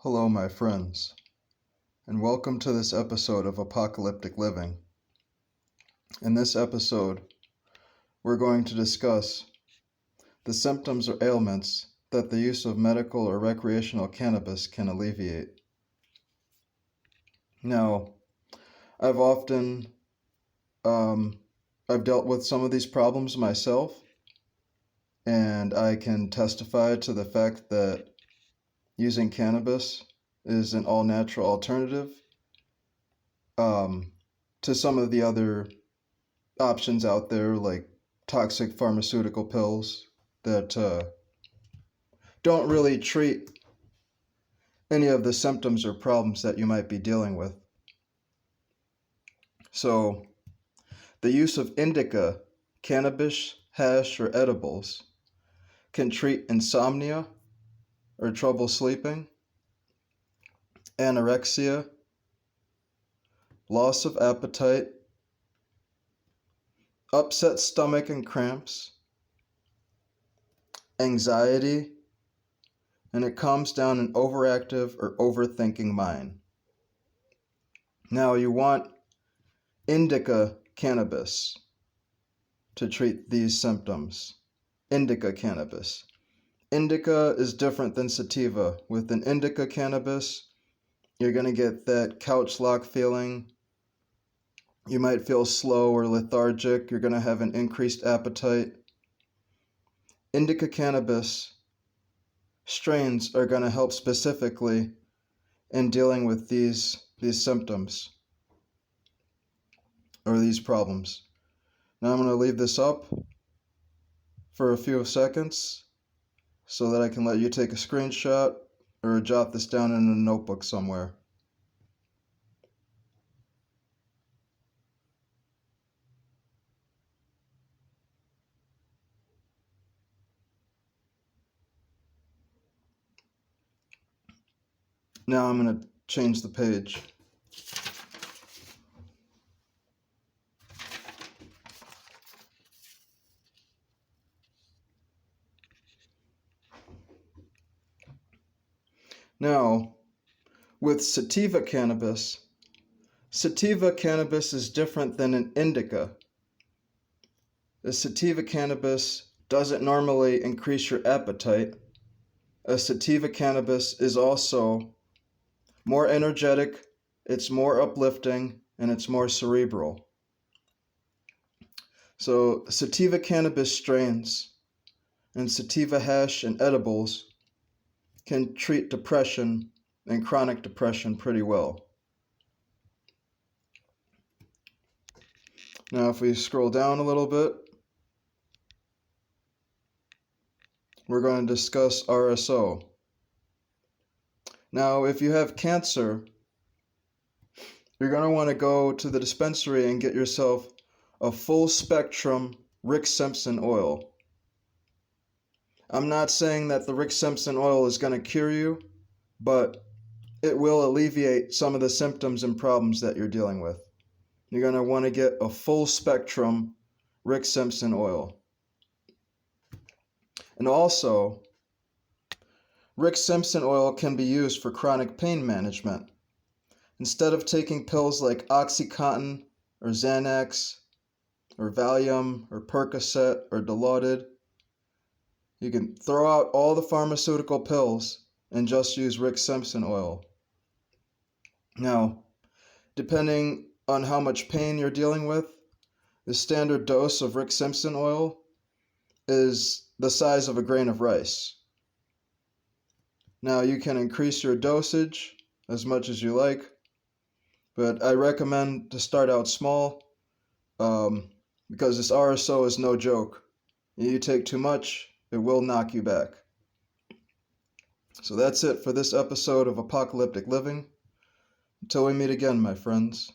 Hello, my friends, and welcome to this episode of Apocalyptic Living. In this episode, we're going to discuss the symptoms or ailments that the use of medical or recreational cannabis can alleviate. Now, I've dealt with some of these problems myself, and I can testify to the fact that using cannabis is an all-natural alternative to some of the other options out there, like toxic pharmaceutical pills that don't really treat any of the symptoms or problems that you might be dealing with. So, the use of indica, cannabis, hash, or edibles can treat insomnia or trouble sleeping, anorexia, loss of appetite, upset stomach and cramps, anxiety, and it calms down an overactive or overthinking mind. Now, you want indica cannabis to treat these symptoms. Indica cannabis. Indica is different than sativa. With an indica cannabis, you're going to get that couch lock feeling. You might feel slow or lethargic. You're going to have an increased appetite. Indica cannabis strains are going to help specifically in dealing with these symptoms or these problems. Now I'm going to leave this up for a few seconds so that I can let you take a screenshot or jot this down in a notebook somewhere. Now I'm going to change the page. Now, with sativa cannabis is different than an indica. The sativa cannabis doesn't normally increase your appetite. A sativa cannabis is also more energetic, it's more uplifting, and it's more cerebral. So sativa cannabis strains and sativa hash and edibles can treat depression and chronic depression pretty well. Now if we scroll down a little bit, we're going to discuss RSO. Now if you have cancer, you're going to want to go to the dispensary and get yourself a full spectrum Rick Simpson oil. I'm not saying that the Rick Simpson oil is going to cure you, but it will alleviate some of the symptoms and problems that you're dealing with. You're going to want to get a full spectrum Rick Simpson oil. And also, Rick Simpson oil can be used for chronic pain management. Instead of taking pills like Oxycontin or Xanax or Valium or Percocet or Dilaudid, you can throw out all the pharmaceutical pills and just use Rick Simpson oil. Now, depending on how much pain you're dealing with, the standard dose of Rick Simpson oil is the size of a grain of rice. Now, you can increase your dosage as much as you like, but I recommend to start out small because this RSO is no joke. You take too much, it will knock you back. So that's it for this episode of Apocalyptic Living. Until we meet again, my friends.